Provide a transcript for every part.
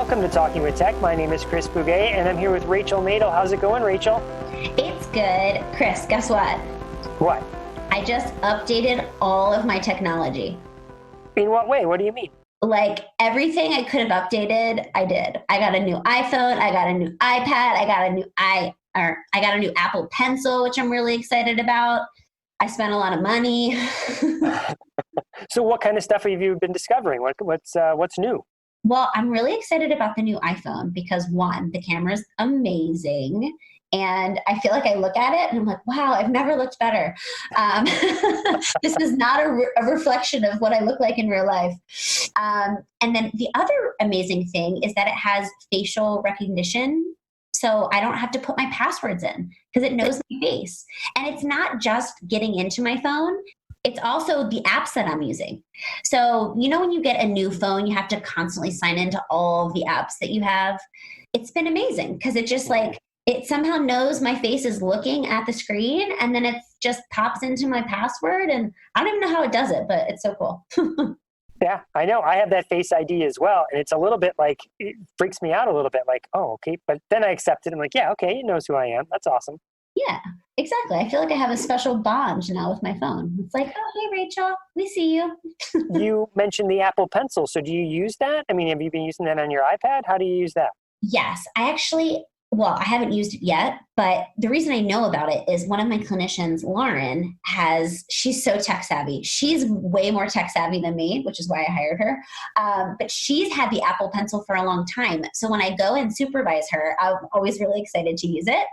Welcome to Talking with Tech. My name is Chris Bouguet, and I'm here with Rachel Madel. How's it going, Rachel? It's good. Chris, guess what? What? I just updated all of my technology. In what way? What do you mean? Like everything I could have updated, I did. I got a new iPhone, I got a new iPad, I got a new Apple Pencil, which I'm really excited about. I spent a lot of money. So what kind of stuff have you been discovering? What's new? Well, I'm really excited about the new iPhone because one, the camera's amazing. And I feel like I look at it and I'm like, wow, I've never looked better. This is not a reflection of what I look like in real life. And then the other amazing thing is that it has facial recognition. So I don't have to put my passwords in because it knows my face. And it's not just getting into my phone. It's also the apps that I'm using. So, you know, when you get a new phone, you have to constantly sign into all of the apps that you have. It's been amazing because it just it somehow knows my face is looking at the screen and then it just pops into my password. And I don't even know how it does it, but it's so cool. Yeah, I know. I have that Face ID as well. And it's a little bit like, it freaks me out a little bit like, oh, okay. But then I accept it. I'm like, yeah, okay, it knows who I am. That's awesome. Yeah, exactly. I feel like I have a special bond now with my phone. It's like, oh, hey, Rachel, we see you. You mentioned the Apple Pencil. So do you use that? I mean, have you been using that on your iPad? How do you use that? Yes, I haven't used it yet, but the reason I know about it is one of my clinicians, Lauren, she's so tech savvy. She's way more tech savvy than me, which is why I hired her. But she's had the Apple Pencil for a long time. So when I go and supervise her, I'm always really excited to use it.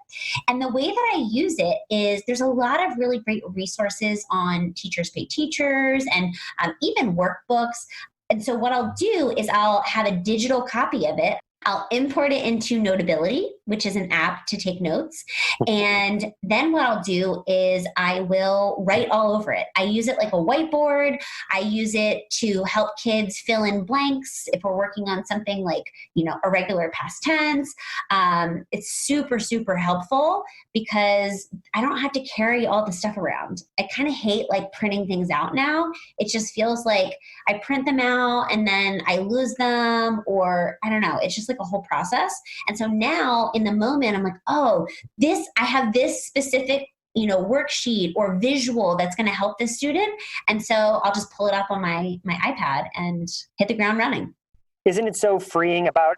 And the way that I use it is there's a lot of really great resources on Teachers Pay Teachers and even workbooks. And so what I'll do is I'll have a digital copy of it. I'll import it into Notability, which is an app to take notes. And then what I'll do is I will write all over it. I use it like a whiteboard. I use it to help kids fill in blanks if we're working on something like, irregular past tense. It's super, super helpful because I don't have to carry all the stuff around. I kind of hate printing things out now. It just feels like I print them out and then I lose them, or I don't know. It's just like a whole process. And so now in the moment, I'm like, oh, I have this specific, worksheet or visual that's going to help this student. And so I'll just pull it up on my iPad and hit the ground running. Isn't it so freeing? About,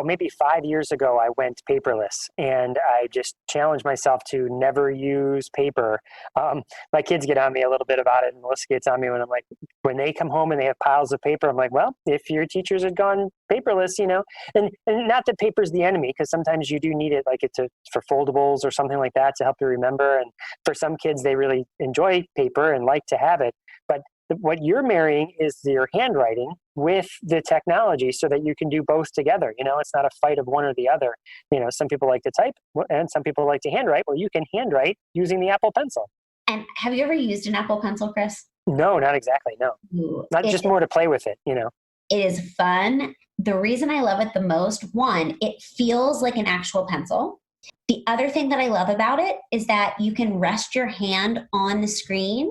maybe 5 years ago, I went paperless and I just challenged myself to never use paper. My kids get on me a little bit about it, and Alyssa gets on me when they come home and they have piles of paper, I'm like, well, if your teachers had gone paperless, and not that paper's the enemy, because sometimes you do need it, for foldables or something like that to help you remember. And for some kids, they really enjoy paper and like to have it. But what you're marrying is your handwriting with the technology so that you can do both together. It's not a fight of one or the other. Some people like to type and some people like to handwrite. Well, you can handwrite using the Apple Pencil. And have you ever used an Apple Pencil, Chris? No, not exactly. No, just more to play with it, It is fun. The reason I love it the most, one, it feels like an actual pencil. The other thing that I love about it is that you can rest your hand on the screen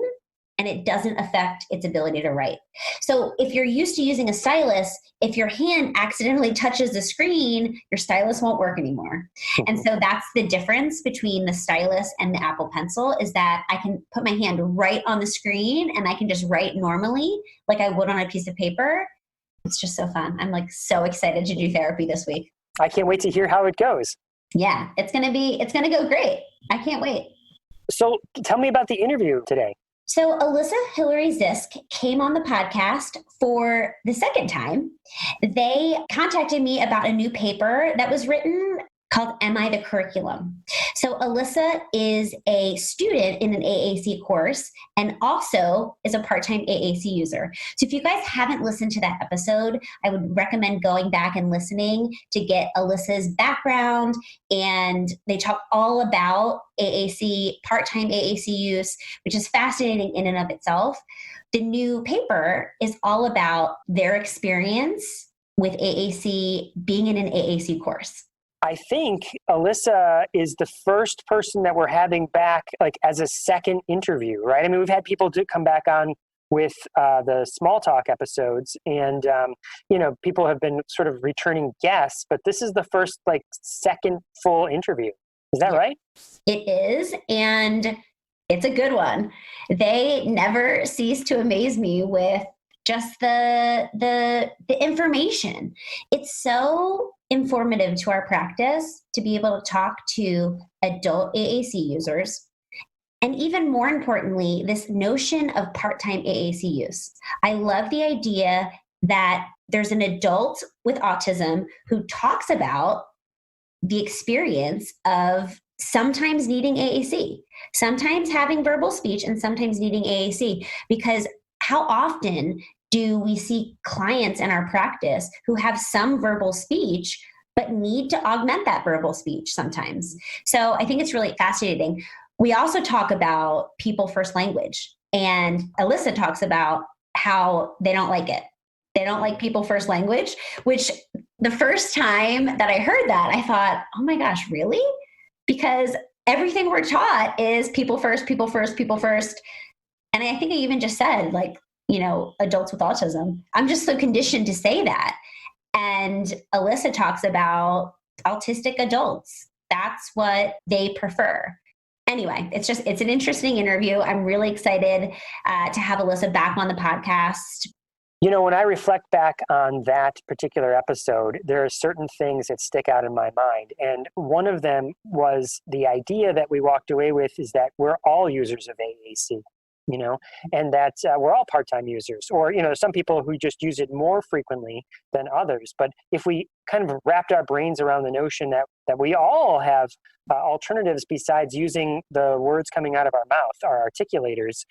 and it doesn't affect its ability to write. So if you're used to using a stylus, if your hand accidentally touches the screen, your stylus won't work anymore. And so that's the difference between the stylus and the Apple Pencil, is that I can put my hand right on the screen and I can just write normally like I would on a piece of paper. It's just so fun. I'm so excited to do therapy this week. I can't wait to hear how it goes. Yeah, it's going to go great. I can't wait. So tell me about the interview today. So Alyssa Hillary Zisk came on the podcast for the second time. They contacted me about a new paper that was written called Am I the Curriculum? So Alyssa is a student in an AAC course and also is a part-time AAC user. So if you guys haven't listened to that episode, I would recommend going back and listening to get Alyssa's background. And they talk all about AAC, part-time AAC use, which is fascinating in and of itself. The new paper is all about their experience with AAC, being in an AAC course. I think Alyssa is the first person that we're having back as a second interview, right? I mean, we've had people come back on with the small talk episodes, and people have been sort of returning guests, but this is the first second full interview. Is that right? It is, and it's a good one. They never cease to amaze me with just the information. It's so informative to our practice to be able to talk to adult AAC users. And even more importantly, this notion of part-time AAC use. I love the idea that there's an adult with autism who talks about the experience of sometimes needing AAC, sometimes having verbal speech, and sometimes needing AAC. Because how often do we see clients in our practice who have some verbal speech but need to augment that verbal speech sometimes? So I think it's really fascinating. We also talk about people first language, and Alyssa talks about how they don't like it. They don't like people first language, which the first time that I heard that, I thought, oh my gosh, really? Because everything we're taught is people first, people first, people first. And I think I even just said, adults with autism. I'm just so conditioned to say that. And Alyssa talks about autistic adults. That's what they prefer. Anyway, it's an interesting interview. I'm really excited to have Alyssa back on the podcast. When I reflect back on that particular episode, there are certain things that stick out in my mind. And one of them was the idea that we walked away with is that we're all users of AAC, and that we're all part-time users. Or, some people who just use it more frequently than others. But if we kind of wrapped our brains around the notion that we all have alternatives besides using the words coming out of our mouth, our articulators,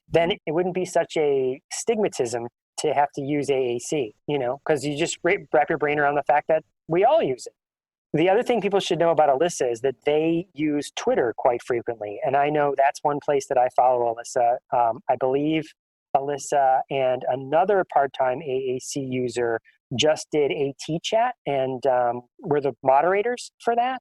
then it wouldn't be such a stigmatism to have to use AAC, because you just wrap your brain around the fact that we all use it. The other thing people should know about Alyssa is that they use Twitter quite frequently. And I know that's one place that I follow Alyssa. I believe Alyssa and another part-time AAC user just did a T-chat, and we're the moderators for that,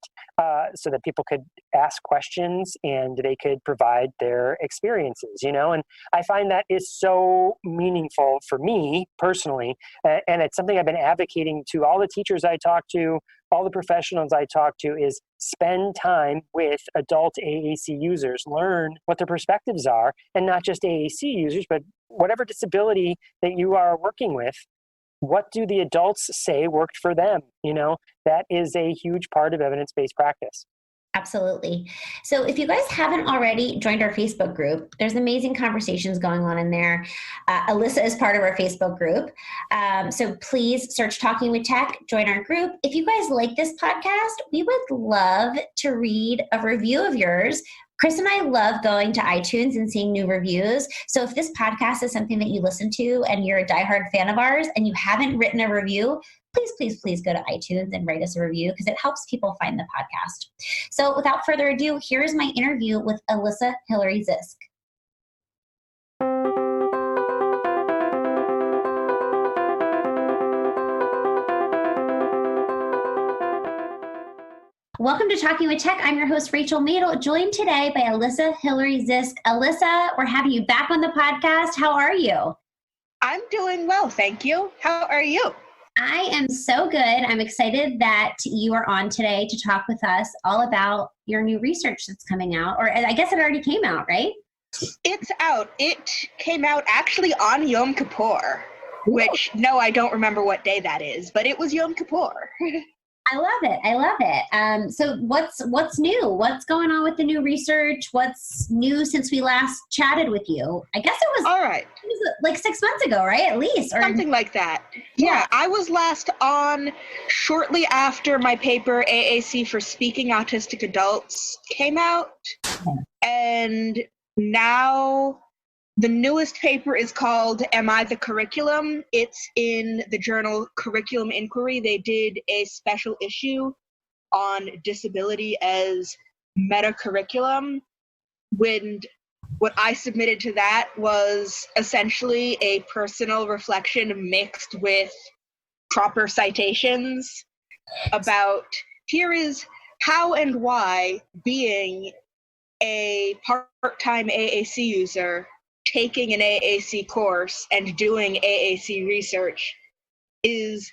so that people could ask questions and they could provide their experiences, and I find that is so meaningful for me personally, and it's something I've been advocating to all the teachers I talk to, all the professionals I talk to, is spend time with adult AAC users, learn what their perspectives are, and not just AAC users, but whatever disability that you are working with. What do the adults say worked for them? That is a huge part of evidence-based practice. Absolutely. So if you guys haven't already joined our Facebook group, there's amazing conversations going on in there. Alyssa is part of our Facebook group. So please search Talking with Tech, join our group. If you guys like this podcast, we would love to read a review of yours. Chris and I love going to iTunes and seeing new reviews. So if this podcast is something that you listen to and you're a diehard fan of ours and you haven't written a review, please go to iTunes and write us a review, because it helps people find the podcast. So without further ado, here's my interview with Alyssa Hillary Zisk. Welcome to Talking with Tech. I'm your host, Rachel Madel, joined today by Alyssa Hillary Zisk. Alyssa, we're having you back on the podcast. How are you? I'm doing well, thank you. How are you? I am so good. I'm excited that you are on today to talk with us all about your new research that's coming out, or I guess it already came out, right? It's out. It came out actually on Yom Kippur, which, no, I don't remember what day that is, but it was Yom Kippur. I love it. So what's new? What's going on with the new research? What's new since we last chatted with you? I guess it was, all right. It was like 6 months ago, right? At least. Or something like that. Yeah, I was last on shortly after my paper, AAC for Speaking Autistic Adults, came out. And now the newest paper is called Am I the Curriculum? It's in the journal Curriculum Inquiry. They did a special issue on disability as meta-curriculum. What I submitted to that was essentially a personal reflection mixed with proper citations about here is how and why being a part-time AAC user taking an AAC course and doing AAC research is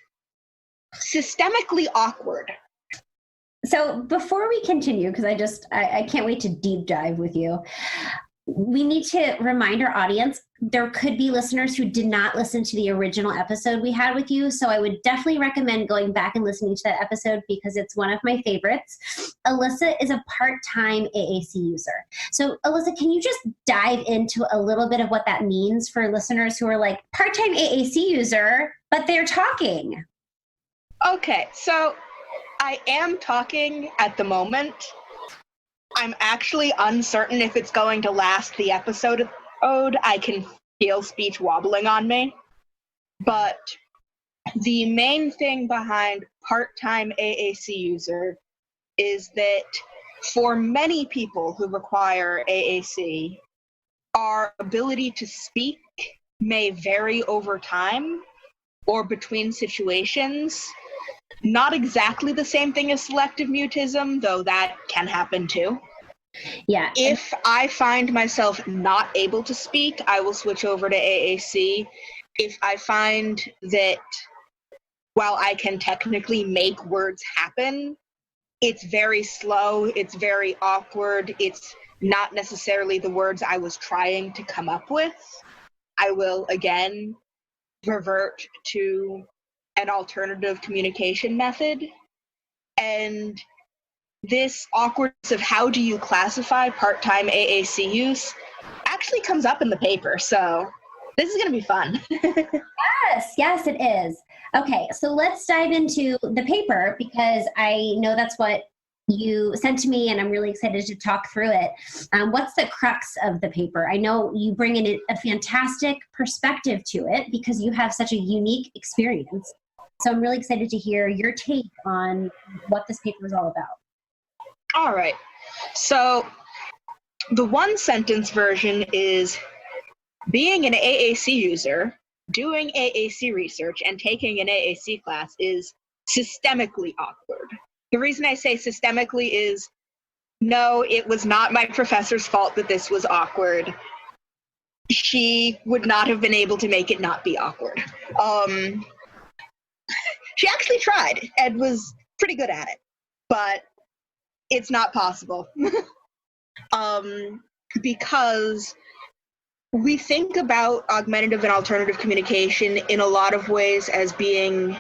systemically awkward. So before we continue, because I can't wait to deep dive with you, we need to remind our audience, there could be listeners who did not listen to the original episode we had with you. So I would definitely recommend going back and listening to that episode because it's one of my favorites. Alyssa is a part-time AAC user. So Alyssa, can you just dive into a little bit of what that means for listeners who are like part-time AAC user, but they're talking? Okay, so I am talking at the moment. I'm actually uncertain if it's going to last the episode. I can feel speech wobbling on me. But the main thing behind part-time AAC user is that for many people who require AAC, our ability to speak may vary over time or between situations. Not exactly the same thing as selective mutism, though that can happen too. Yeah. If I find myself not able to speak, I will switch over to AAC. If I find that while I can technically make words happen, it's very slow, it's very awkward, it's not necessarily the words I was trying to come up with, I will again revert to an alternative communication method. And this awkwardness of how do you classify part-time AAC use actually comes up in the paper, so this is going to be fun. Yes, it is. Okay, so let's dive into the paper because I know that's what you sent to me and I'm really excited to talk through it. What's the crux of the paper? I know you bring in a fantastic perspective to it because you have such a unique experience. So I'm really excited to hear your take on what this paper is all about. All right. So the one sentence version is being an AAC user, doing AAC research, and taking an AAC class is systemically awkward. The reason I say systemically is, no, it was not my professor's fault that this was awkward. She would not have been able to make it not be awkward. She actually tried and was pretty good at it, but it's not possible. Because we think about augmentative and alternative communication in a lot of ways as being,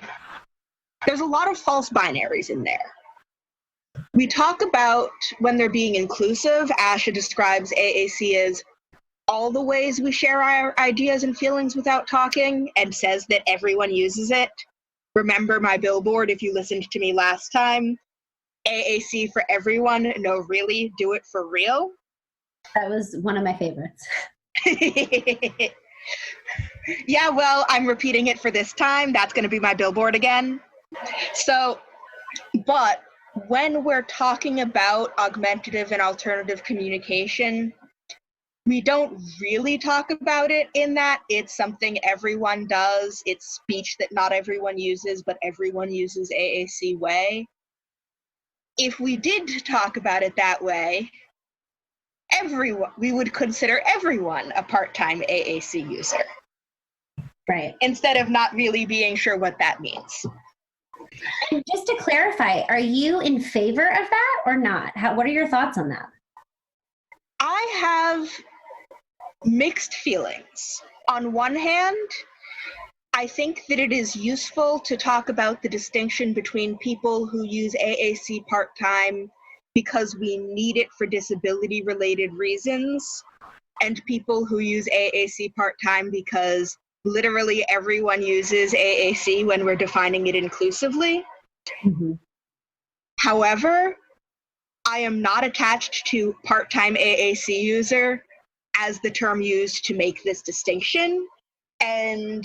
there's a lot of false binaries in there. We talk about when they're being inclusive. Asha describes AAC as all the ways we share our ideas and feelings without talking and says that everyone uses it. Remember my billboard if you listened to me last time. AAC for everyone. No, really, do it for real. That was one of my favorites. Yeah, well, I'm repeating it for this time. That's going to be my billboard again. So, but when we're talking about augmentative and alternative communication, we don't really talk about it in that it's something everyone does. It's speech that not everyone uses, but everyone uses AAC way. If we did talk about it that way, we would consider everyone a part-time AAC user. Right. Instead of not really being sure what that means. And just to clarify, are you in favor of that or not? What are your thoughts on that? I have mixed feelings. On one hand, I think that it is useful to talk about the distinction between people who use AAC part-time because we need it for disability-related reasons, and people who use AAC part-time because literally everyone uses AAC when we're defining it inclusively. Mm-hmm. However, I am not attached to part-time AAC user as the term used to make this distinction, and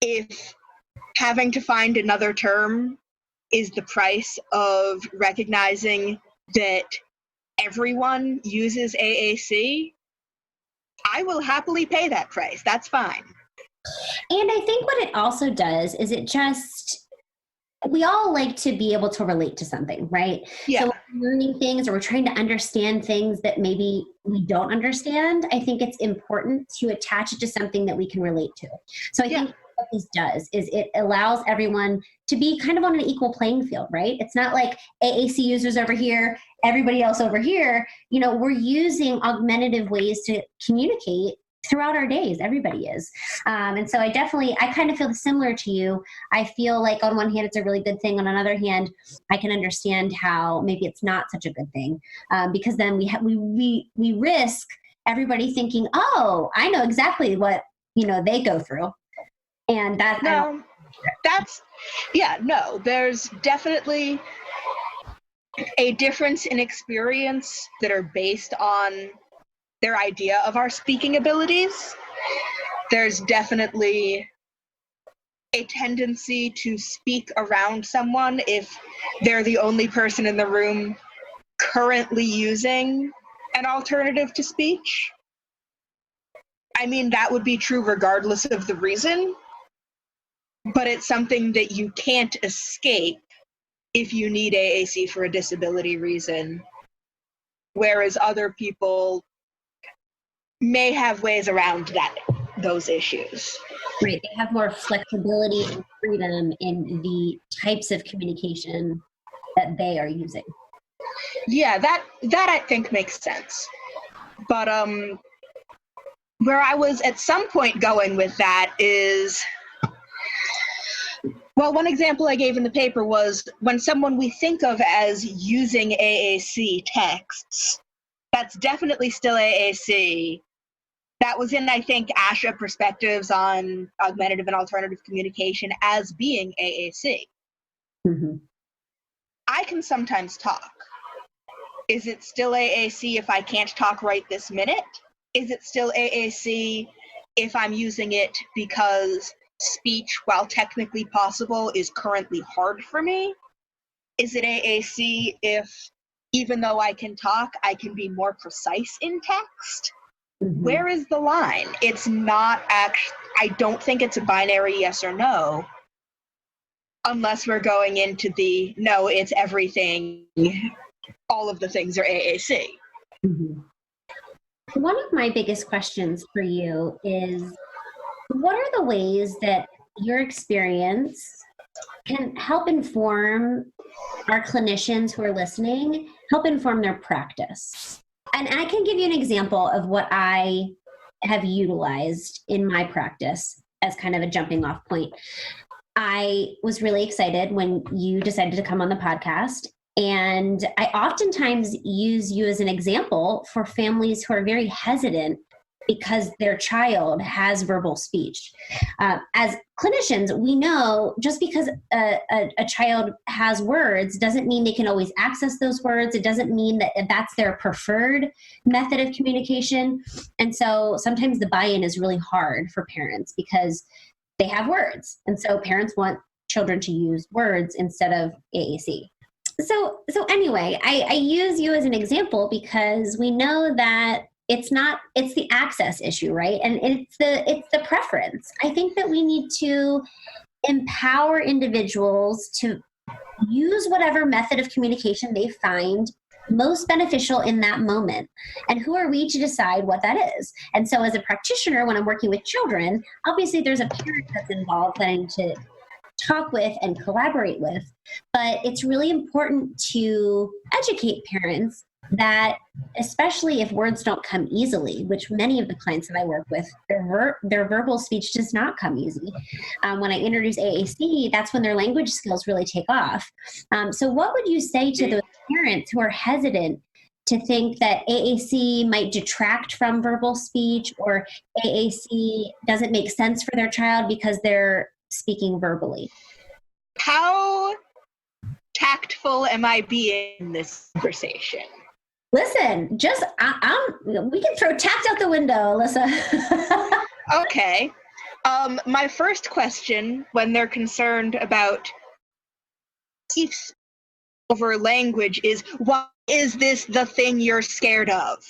if having to find another term is the price of recognizing that everyone uses AAC, I will happily pay that price. That's fine. And I think what it also does is it just we all like to be able to relate to something, right? Yeah. So when we're learning things or we're trying to understand things that maybe we don't understand, I think it's important to attach it to something that we can relate to. So I think what this does is it allows everyone to be kind of on an equal playing field, right? It's not like AAC users over here, everybody else over here. You know, we're using augmentative ways to communicate throughout our days. Everybody is. And so I kind of feel similar to you. I feel like on one hand, it's a really good thing. On another hand, I can understand how maybe it's not such a good thing, because then we risk everybody thinking, oh, I know exactly what, they go through. And there's definitely a difference in experience that are based on their idea of our speaking abilities. There's definitely a tendency to speak around someone if they're the only person in the room currently using an alternative to speech. I mean, that would be true regardless of the reason, but it's something that you can't escape if you need AAC for a disability reason, whereas other people may have ways around those issues. Right. They have more flexibility and freedom in the types of communication that they are using. Yeah, that I think makes sense. But where I was at some point going with that is, well, one example I gave in the paper was when someone we think of as using AAC texts, that's definitely still AAC. That was in, I think, ASHA perspectives on augmentative and alternative communication as being AAC. Mm-hmm. I can sometimes talk. Is it still AAC if I can't talk right this minute? Is it still AAC if I'm using it because speech, while technically possible, is currently hard for me? Is it AAC if, even though I can talk, I can be more precise in text? Mm-hmm. Where is the line? It's not actually, I don't think it's a binary yes or no, unless we're going into no, it's everything. All of the things are AAC. Mm-hmm. One of my biggest questions for you is, what are the ways that your experience can help inform our clinicians who are listening, help inform their practice? And I can give you an example of what I have utilized in my practice as kind of a jumping off point. I was really excited when you decided to come on the podcast. And I oftentimes use you as an example for families who are very hesitant because their child has verbal speech. As clinicians, we know just because a child has words doesn't mean they can always access those words. It doesn't mean that that's their preferred method of communication. And so sometimes the buy-in is really hard for parents because they have words. And so parents want children to use words instead of AAC. So anyway, I use you as an example because we know that it's the access issue, right? And it's the preference. I think that we need to empower individuals to use whatever method of communication they find most beneficial in that moment. And who are we to decide what that is? And so as a practitioner, when I'm working with children, obviously there's a parent that's involved that I need to talk with and collaborate with. But it's really important to educate parents that, especially if words don't come easily, which many of the clients that I work with, their verbal speech does not come easy. When I introduce AAC, that's when their language skills really take off. So what would you say to those parents who are hesitant to think that AAC might detract from verbal speech, or AAC doesn't make sense for their child because they're speaking verbally? How tactful am I being in this conversation? Listen, we can throw tact out the window, Alyssa. Okay. My first question, when they're concerned about speech over language, is, why is this the thing you're scared of?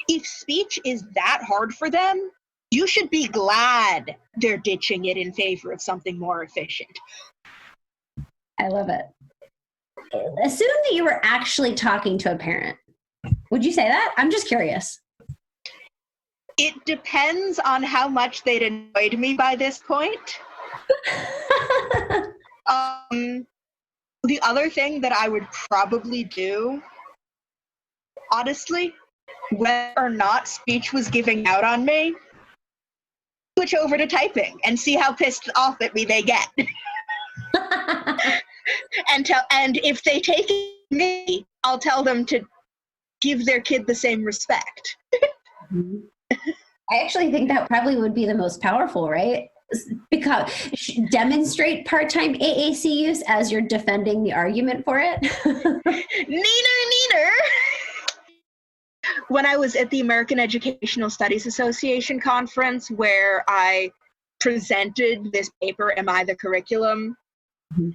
If speech is that hard for them, you should be glad they're ditching it in favor of something more efficient. I love it. Assume that you were actually talking to a parent. Would you say that? I'm just curious. It depends on how much they'd annoyed me by this point. The other thing that I would probably do, honestly, whether or not speech was giving out on me, switch over to typing and see how pissed off at me they get. And if they take me, I'll tell them to give their kid the same respect. I actually think that probably would be the most powerful, right? Because demonstrate part-time AAC use as you're defending the argument for it. Neener. When I was at the American Educational Studies Association conference where I presented this paper, Am I the Curriculum? Mm-hmm.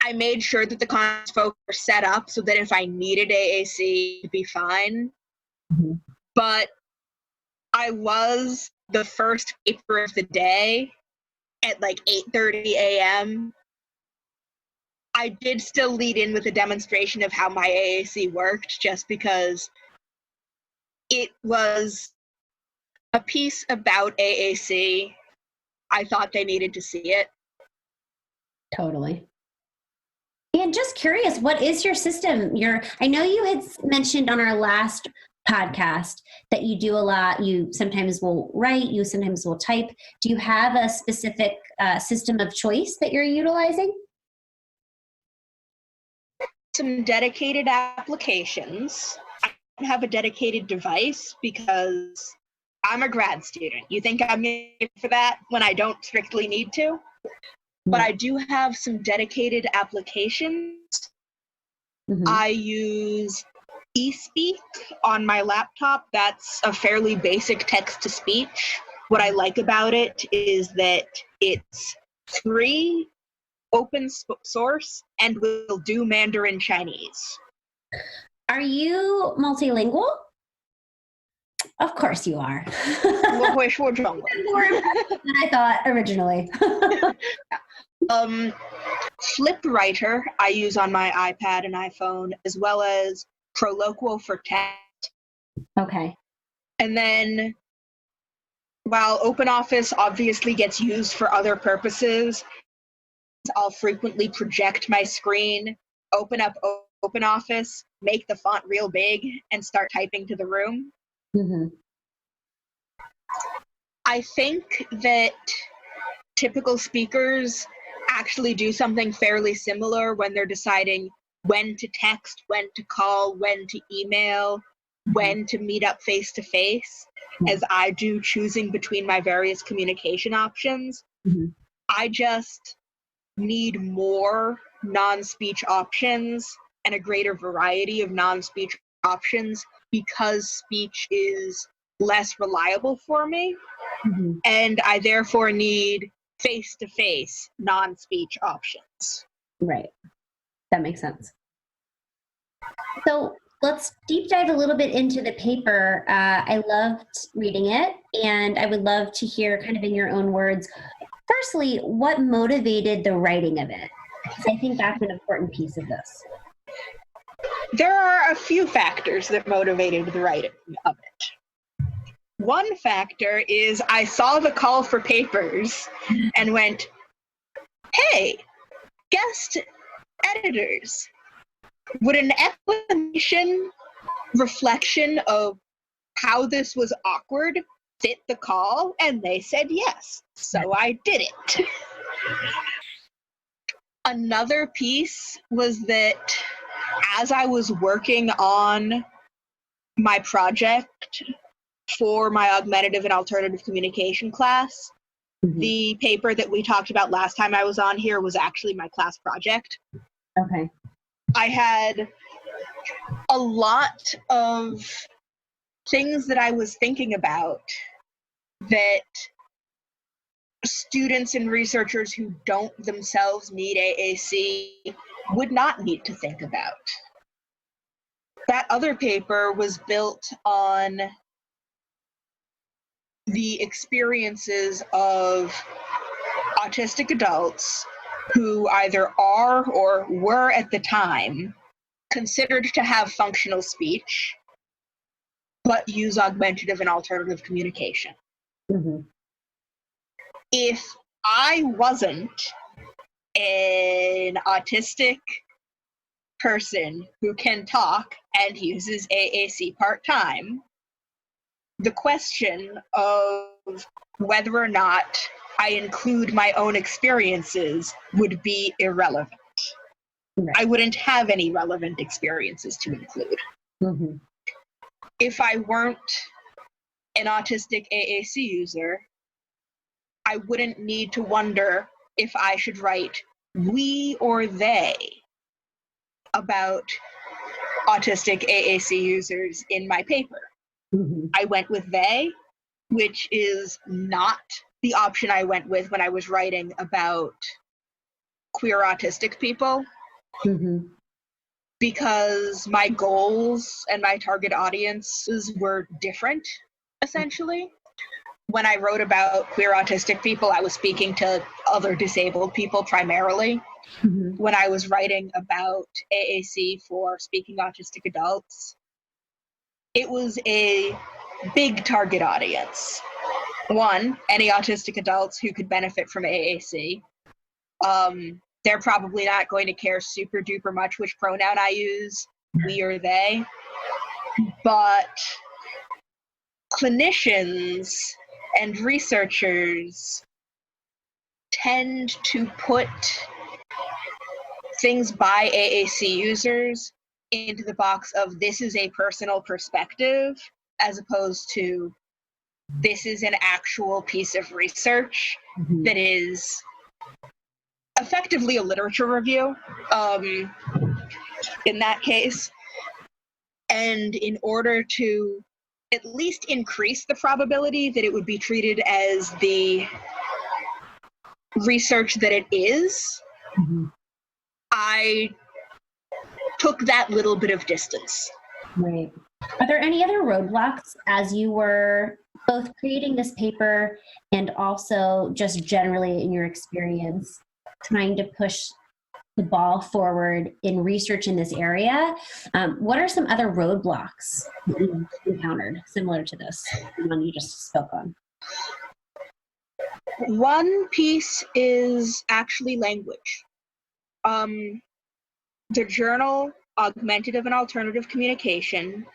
I made sure that the conference folks were set up so that if I needed AAC, it'd be fine. Mm-hmm. But I was the first paper of the day at like 8:30 a.m. I did still lead in with a demonstration of how my AAC worked, just because it was a piece about AAC. I thought they needed to see it. Totally. And just curious, what is your system? I know you had mentioned on our last podcast that you do a lot. You sometimes will write, you sometimes will type. Do you have a specific system of choice that you're utilizing? Some dedicated applications. I don't have a dedicated device because I'm a grad student. You think I'm going to for that when I don't strictly need to? But I do have some dedicated applications. Mm-hmm. I use eSpeak on my laptop. That's a fairly basic text-to-speech. What I like about it is that it's free, open source, and will do Mandarin Chinese. Are you multilingual? Of course you are. More than I thought originally. Flipwriter I use on my iPad and iPhone, as well as Proloquo for text. Okay. And then, while OpenOffice obviously gets used for other purposes, I'll frequently project my screen, open up OpenOffice, make the font real big, and start typing to the room. Mm-hmm. I think that typical speakers actually do something fairly similar when they're deciding when to text, when to call, when to email, when to meet up face-to-face, as I do choosing between my various communication options. Mm-hmm. I just need more non-speech options and a greater variety of non-speech options because speech is less reliable for me. Mm-hmm. And I therefore need face-to-face non-speech options. Right. That makes sense. So let's deep dive a little bit into the paper. I loved reading it, and I would love to hear kind of in your own words, firstly, what motivated the writing of it? Because I think that's an important piece of this. There are a few factors that motivated the writing of it. One factor is I saw the call for papers and went, hey, guest editors, would an explanation reflection of how this was awkward fit the call? And they said yes, so I did it. Another piece was that as I was working on my project for my augmentative and alternative communication class, Mm-hmm. the paper that we talked about last time I was on here was actually my class project. Okay. I had a lot of things that I was thinking about that students and researchers who don't themselves need AAC would not need to think about. That other paper was built on the experiences of autistic adults who either are or were at the time considered to have functional speech, but use augmentative and alternative communication. Mm-hmm. If I wasn't an autistic person who can talk and uses AAC part-time, the question of whether or not I include my own experiences would be irrelevant. Right. I wouldn't have any relevant experiences to include. Mm-hmm. If I weren't an autistic AAC user, I wouldn't need to wonder if I should write we or they about autistic AAC users in my paper. Mm-hmm. I went with they, which is not the option I went with when I was writing about queer autistic people, Mm-hmm. because my goals and my target audiences were different, essentially. When I wrote about queer autistic people, I was speaking to other disabled people primarily. Mm-hmm. When I was writing about AAC for speaking autistic adults, it was a big target audience. One, any autistic adults who could benefit from AAC. They're probably not going to care super duper much which pronoun I use, we or they. But clinicians and researchers tend to put things by AAC users into the box of this is a personal perspective, as opposed to this is an actual piece of research Mm-hmm. that is effectively a literature review in that case. And in order to at least increase the probability that it would be treated as the research that it is, Mm-hmm. I took that little bit of distance. Right. Are there any other roadblocks as you were both creating this paper and also just generally in your experience trying to push the ball forward in research in this area? What are some other roadblocks that you encountered similar to this, the one you just spoke on? One piece is actually language. The journal Augmentative and Alternative Communication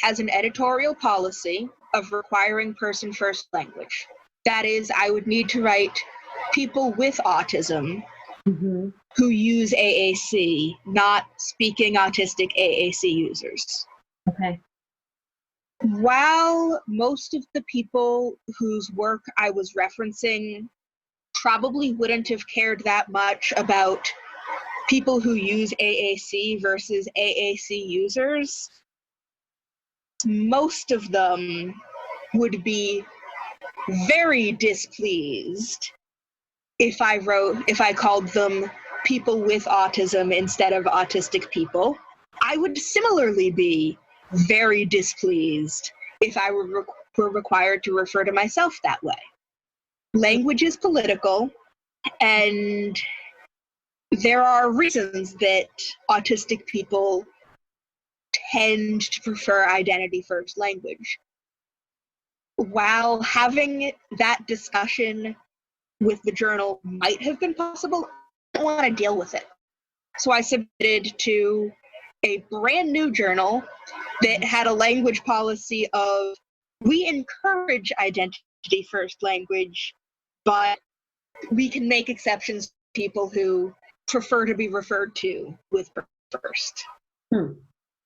has an editorial policy of requiring person-first language. That is, I would need to write people with autism Mm-hmm. who use AAC, not speaking autistic AAC users. Okay. While most of the people whose work I was referencing probably wouldn't have cared that much about people who use AAC versus AAC users, most of them would be very displeased if I called them people with autism instead of autistic people. I would similarly be very displeased if I were required to refer to myself that way. Language is political, and there are reasons that autistic people tend to prefer identity-first language. While having that discussion with the journal might have been possible, I don't want to deal with it. So I submitted to a brand new journal that had a language policy of, we encourage identity-first language, but we can make exceptions to people who prefer to be referred to with first.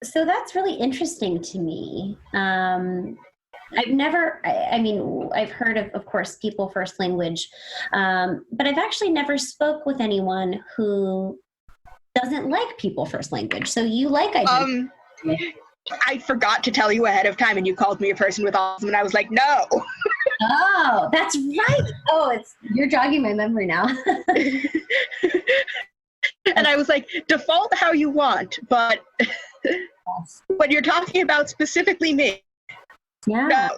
So that's really interesting to me. I've never, I've heard of course, people first language, but I've actually never spoke with anyone who doesn't like people first language. So you like identity. I forgot to tell you ahead of time, and you called me a person with autism, and I was like, no. Oh, that's right. Oh, you're jogging my memory now. And I was like, default how you want, but when you're talking about specifically me, yeah. no.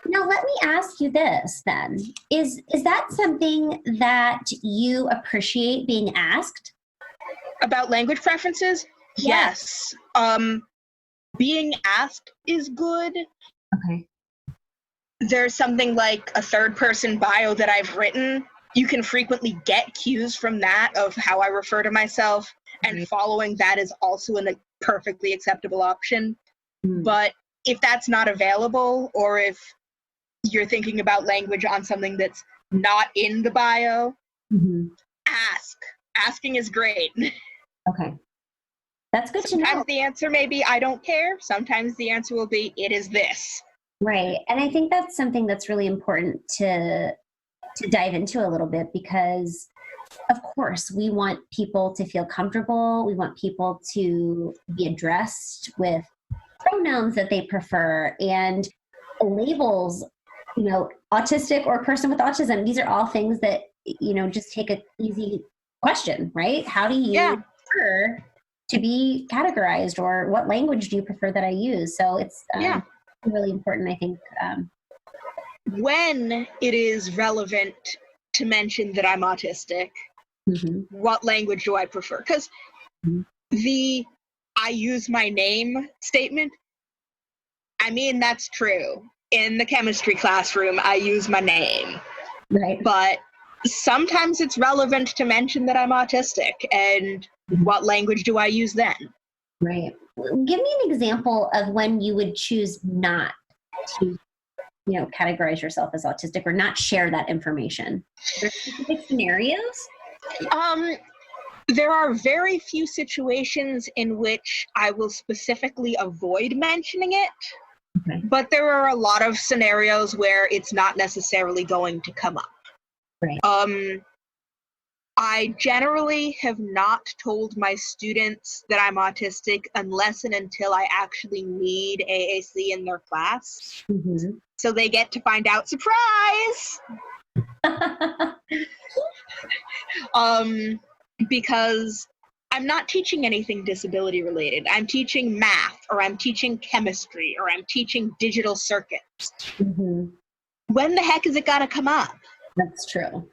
Now, let me ask you this then. Is that something that you appreciate being asked? About language preferences? Yeah. Yes. Being asked is good. Okay. There's something like a third person bio that I've written. You can frequently get cues from that of how I refer to myself, and following that is also a perfectly acceptable option. But if that's not available, or if you're thinking about language on something that's not in the bio, ask. Asking is great. Okay. That's good to know. Sometimes the answer may be, I don't care. Sometimes the answer will be, it is this. Right. And I think that's something that's really important to dive into a little bit, because of course we want people to feel comfortable. We want people to be addressed with pronouns that they prefer, and labels, autistic or person with autism. These are all things that, just take an easy question, right? How do you prefer to be categorized, or what language do you prefer that I use? So it's really important, I think. When it is relevant to mention that I'm autistic, what language do I prefer? Because the I use my name statement, I mean, that's true. In the chemistry classroom, I use my name. Right. But sometimes it's relevant to mention that I'm autistic, and what language do I use then? Right. Give me an example of when you would choose not to, categorize yourself as autistic, or not share that information. Are there specific scenarios? There are very few situations in which I will specifically avoid mentioning it. Okay. But there are a lot of scenarios where it's not necessarily going to come up. Right. I generally have not told my students that I'm autistic unless and until I actually need AAC in their class. So they get to find out, surprise! Because I'm not teaching anything disability related. I'm teaching math, or I'm teaching chemistry, or I'm teaching digital circuits. When the heck is it gonna come up? That's true.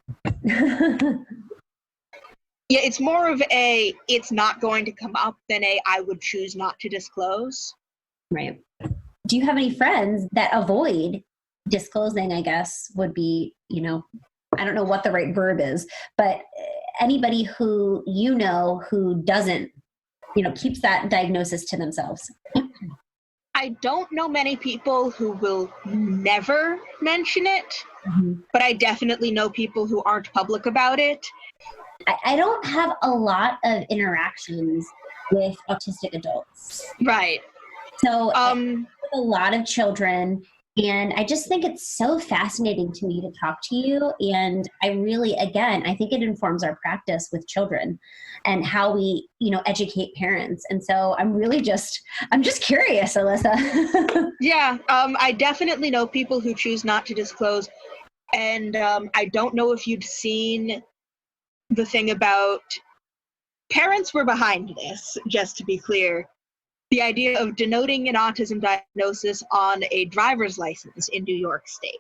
Yeah, it's more of a, it's not going to come up than a, I would choose not to disclose. Right. Do you have any friends that avoid disclosing, I guess, would be, I don't know what the right verb is, but anybody who who doesn't, keeps that diagnosis to themselves? I don't know many people who will never mention it, but I definitely know people who aren't public about it. I don't have a lot of interactions with autistic adults. Right. So with a lot of children, and I just think it's so fascinating to me to talk to you. And I really, again, I think it informs our practice with children and how we, educate parents. And so I'm just curious, Alyssa. Yeah, I definitely know people who choose not to disclose. And I don't know if you'd seen the thing about, parents were behind this, just to be clear. The idea of denoting an autism diagnosis on a driver's license in New York State.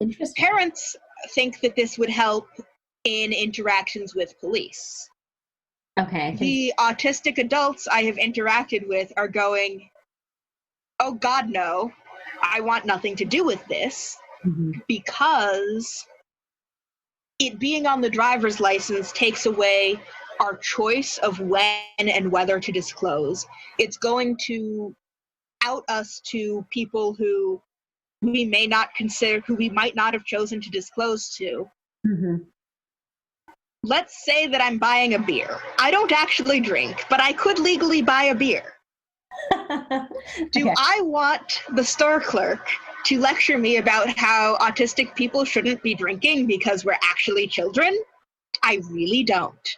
Interesting. Parents think that this would help in interactions with police. Okay. The autistic adults I have interacted with are going, oh God, no, I want nothing to do with this, because it being on the driver's license takes away our choice of when and whether to disclose. It's going to out us to people who we may not consider, who we might not have chosen to disclose to. Let's say that I'm buying a beer. I don't actually drink, but I could legally buy a beer. Do I want the store clerk to lecture me about how autistic people shouldn't be drinking because we're actually children? I really don't.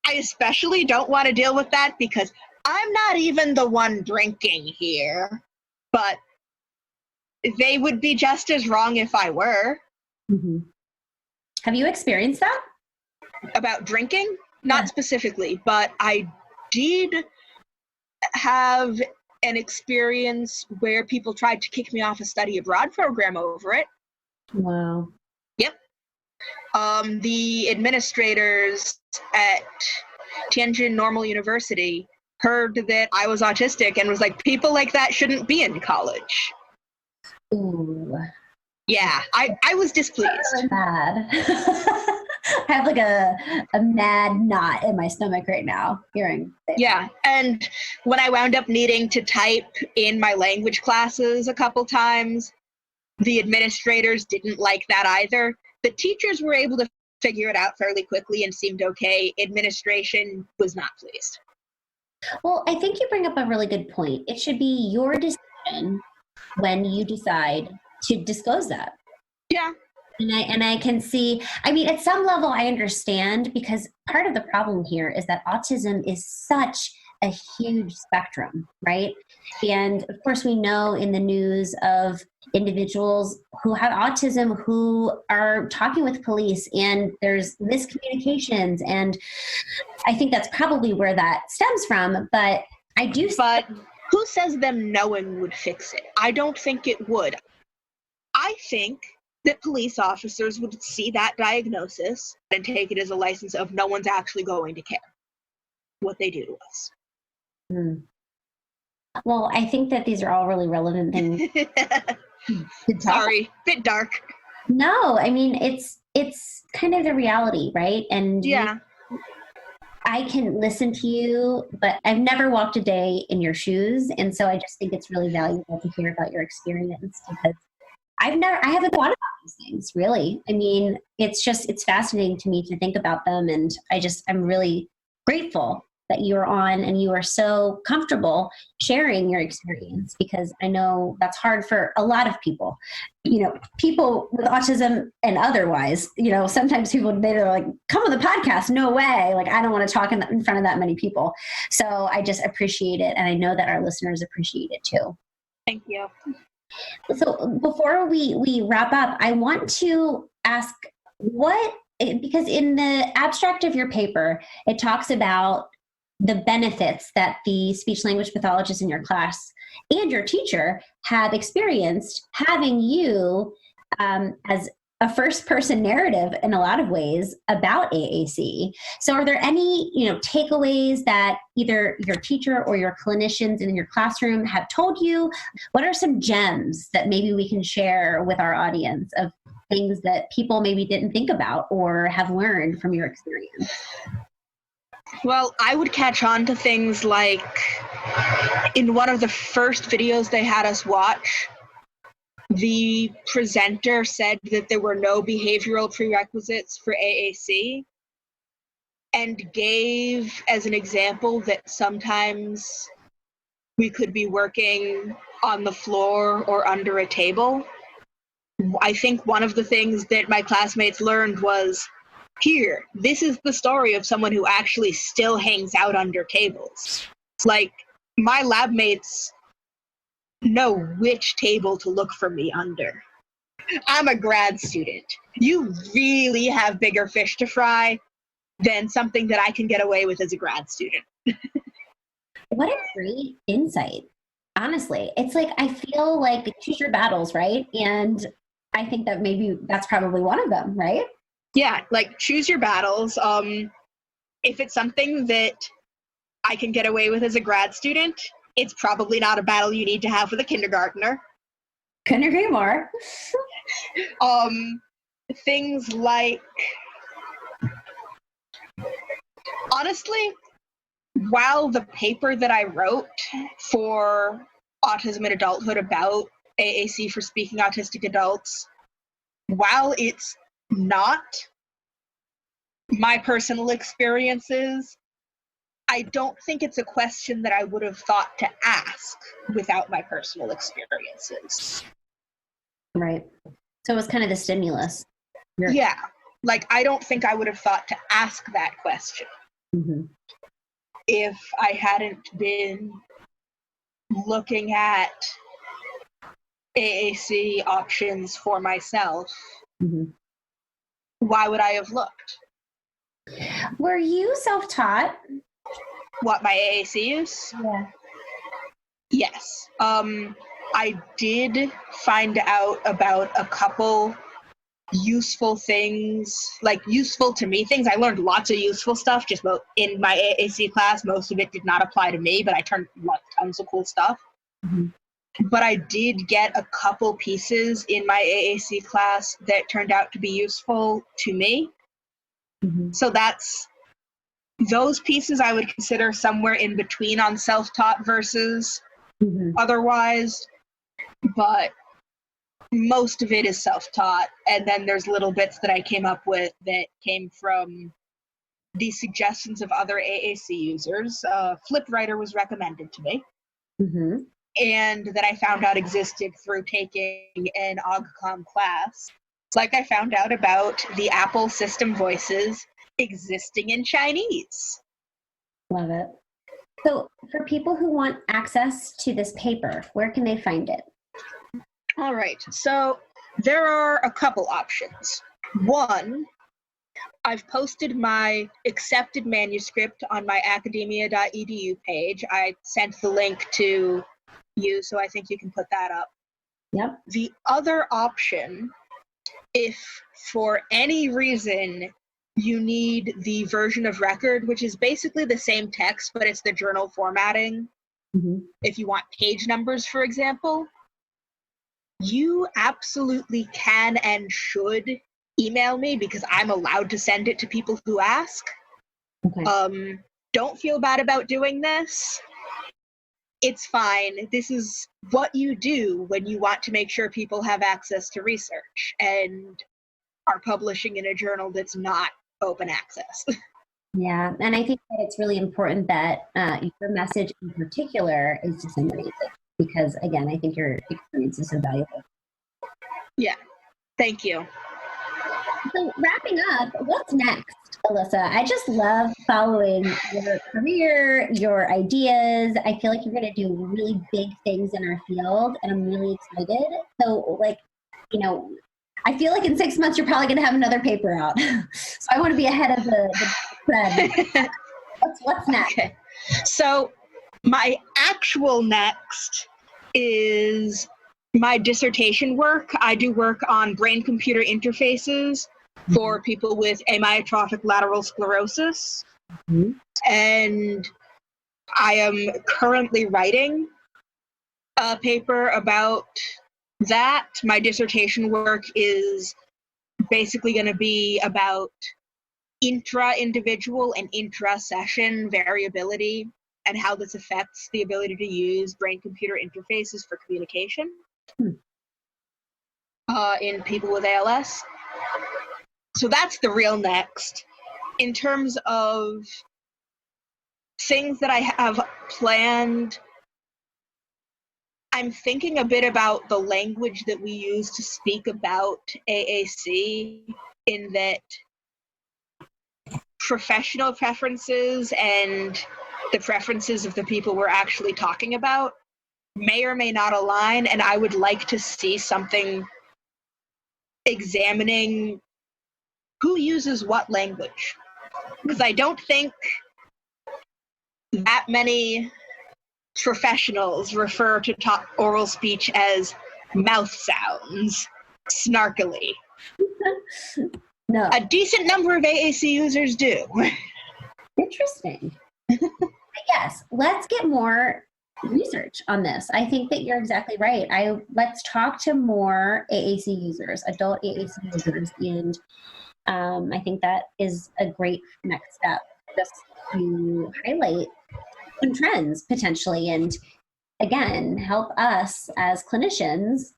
I especially don't want to deal with that because I'm not even the one drinking here, but they would be just as wrong if I were. Have you experienced that? About drinking? Not specifically, but I did have an experience where people tried to kick me off a study abroad program over it. Wow. Yep. The administrators at Tianjin Normal University heard that I was autistic and was like, people like that shouldn't be in college. Ooh. Yeah, I was displeased. I'm mad. I have like a mad knot in my stomach right now hearing it. Yeah, and when I wound up needing to type in my language classes a couple times, the administrators didn't like that either. The teachers were able to figure it out fairly quickly and seemed okay. Administration was not pleased. Well, I think you bring up a really good point. It should be your decision when you decide to disclose that. Yeah. And I can see, I mean, at some level I understand, because part of the problem here is that autism is such a huge spectrum, right? And of course we know in the news of individuals who have autism who are talking with police, and there's miscommunications, and I think that's probably where that stems from. But I do. But who says them knowing would fix it? I don't think it would. I think that police officers would see that diagnosis and take it as a license of no one's actually going to care what they do to us. Well, I think that these are all really relevant things. Sorry, bit dark. No, I mean, it's kind of the reality, right? And yeah. I can listen to you, but I've never walked a day in your shoes. And so I just think it's really valuable to hear about your experience, because I haven't thought about these things, really. I mean, it's fascinating to me to think about them. And I'm really grateful that you're on and you are so comfortable sharing your experience, because I know that's hard for a lot of people, people with autism and otherwise. Sometimes people, they're like, come on the podcast. No way. Like, I don't want to talk in front of that many people. So I just appreciate it. And I know that our listeners appreciate it too. Thank you. So before we wrap up, I want to ask because in the abstract of your paper, it talks about the benefits that the speech language pathologist in your class and your teacher have experienced having you as a first person narrative in a lot of ways about AAC. So are there any, takeaways that either your teacher or your clinicians in your classroom have told you? What are some gems that maybe we can share with our audience of things that people maybe didn't think about or have learned from your experience? Well, I would catch on to things like in one of the first videos they had us watch, the presenter said that there were no behavioral prerequisites for AAC, and gave as an example that sometimes we could be working on the floor or under a table. I think one of the things that my classmates learned was, here, this is the story of someone who actually still hangs out under tables. Like, my lab mates know which table to look for me under. I'm a grad student. You really have bigger fish to fry than something that I can get away with as a grad student. What a great insight. Honestly, it's like, I feel like choose your battles, right? And I think that maybe that's probably one of them, right? Yeah, like, choose your battles. If it's something that I can get away with as a grad student, it's probably not a battle you need to have with a kindergartner. Couldn't agree more. Things like, honestly, while the paper that I wrote for Autism in Adulthood about AAC for speaking autistic adults, while it's not my personal experiences, I don't think it's a question that I would have thought to ask without my personal experiences. Right. So it was kind of the stimulus. Yeah. Like, I don't think I would have thought to ask that question if I hadn't been looking at AAC options for myself. Why would I have looked? Were you self-taught? What, my AAC is? Yeah. Yes. I did find out about a couple useful things, like useful to me things. I learned lots of useful stuff just in my AAC class. Most of it did not apply to me, but I turned tons of cool stuff. Mm-hmm. But I did get a couple pieces in my AAC class that turned out to be useful to me. Mm-hmm. So those pieces I would consider somewhere in between on self-taught versus otherwise, but most of it is self-taught, and then there's little bits that I came up with that came from the suggestions of other AAC users. FlipWriter was recommended to me, and that I found out existed through taking an OGCOM class. Like I found out about the Apple system voices existing in Chinese. Love it. So for people who want access to this paper, where can they find it? All right, so there are a couple options. One, I've posted my accepted manuscript on my academia.edu page. I sent the link to you, so I think you can put that up. Yep. The other option, if for any reason you need the version of record, which is basically the same text, but it's the journal formatting. If you want page numbers, for example, you absolutely can and should email me because I'm allowed to send it to people who ask. Okay. Don't feel bad about doing this. It's fine. This is what you do when you want to make sure people have access to research and are publishing in a journal that's not open access. Yeah, and I think that it's really important that your message in particular is disseminated because, again, I think your experience is so valuable. Yeah, thank you. So wrapping up, what's next, Alyssa? I just love following your career, your ideas. I feel like you're going to do really big things in our field, and I'm really excited. So, I feel like in 6 months, you're probably going to have another paper out. So I want to be ahead of the trend. What's next? Okay. So my actual next is my dissertation work. I do work on brain-computer interfaces for people with amyotrophic lateral sclerosis. And I am currently writing a paper about that. My dissertation work is basically going to be about intra-individual and intra-session variability and how this affects the ability to use brain-computer interfaces for communication in people with ALS. So that's the real next. In terms of things that I have planned, I'm thinking a bit about the language that we use to speak about AAC, in that professional preferences and the preferences of the people we're actually talking about may or may not align, and I would like to see something examining who uses what language. Because I don't think that many professionals refer to oral speech as mouth sounds, snarkily. No. A decent number of AAC users do. Interesting. Yes, let's get more research on this. I think that you're exactly right. Let's talk to more AAC users, adult AAC users, and I think that is a great next step, just to highlight some trends potentially, and again, help us as clinicians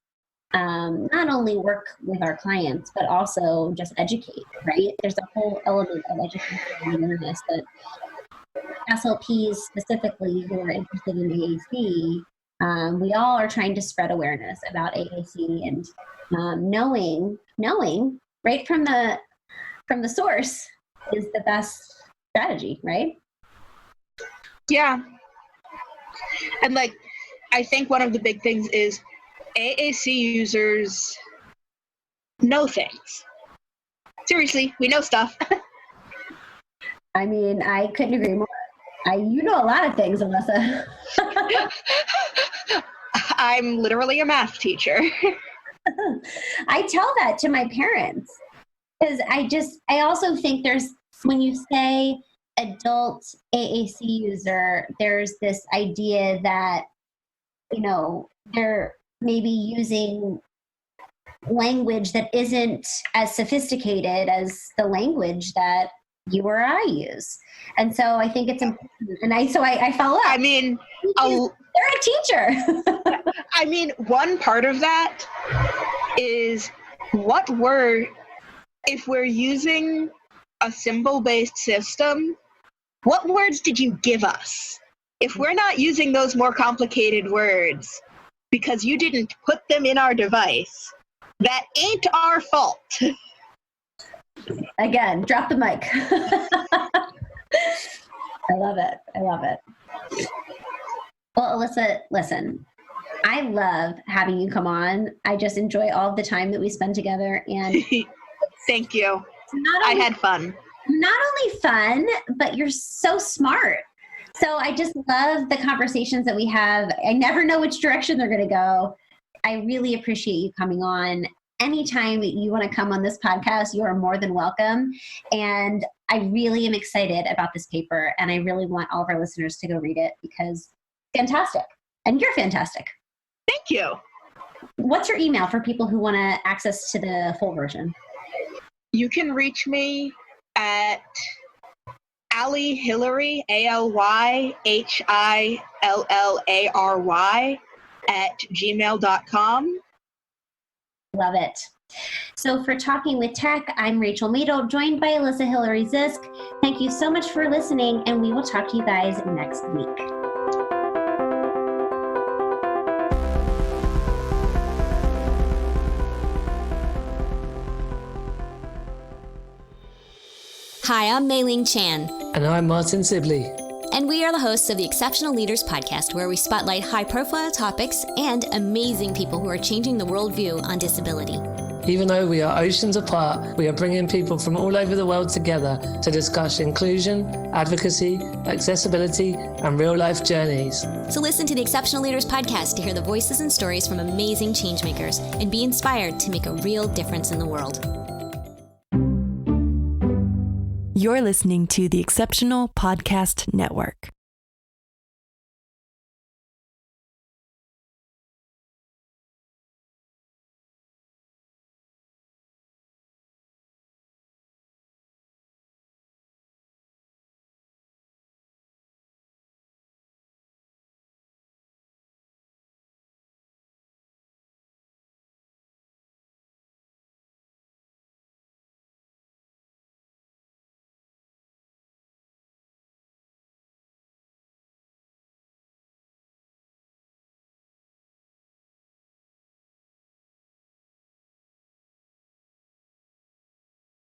not only work with our clients, but also just educate, right? There's a whole element of education and awareness that SLPs specifically who are interested in AAC, we all are trying to spread awareness about AAC, and knowing right from the source is the best strategy, right? Yeah. And I think one of the big things is AAC users know things. Seriously, we know stuff. I mean, I couldn't agree more. You know a lot of things, Alyssa. I'm literally a math teacher. I tell that to my parents because I also think when you say adult AAC user, there's this idea that, they're maybe using language that isn't as sophisticated as the language that you or I use. And so I think it's important. And I follow up. I mean, they're a teacher. I mean, one part of that is if we're using a symbol-based system, what words did you give us? If we're not using those more complicated words because you didn't put them in our device, that ain't our fault. Again, drop the mic. I love it. Well, Alyssa, listen, I love having you come on. I just enjoy all the time that we spend together. And thank you. I had fun. Not only fun, but you're so smart. So I just love the conversations that we have. I never know which direction they're going to go. I really appreciate you coming on. Anytime you want to come on this podcast, you are more than welcome. And I really am excited about this paper. And I really want all of our listeners to go read it because it's fantastic. And you're fantastic. Thank you. What's your email for people who want to access to the full version? You can reach me at Ally Hillary, ALYHILLARY @gmail.com. Love it. So for Talking with Tech, I'm Rachel Madel, joined by Alyssa Hillary Zisk. Thank you so much for listening, and we will talk to you guys next week. Hi, I'm Mei-Ling Chan. And I'm Martin Sibley. And we are the hosts of the Exceptional Leaders Podcast, where we spotlight high-profile topics and amazing people who are changing the worldview on disability. Even though we are oceans apart, we are bringing people from all over the world together to discuss inclusion, advocacy, accessibility, and real-life journeys. So listen to the Exceptional Leaders Podcast to hear the voices and stories from amazing changemakers and be inspired to make a real difference in the world. You're listening to the Exceptional Podcast Network.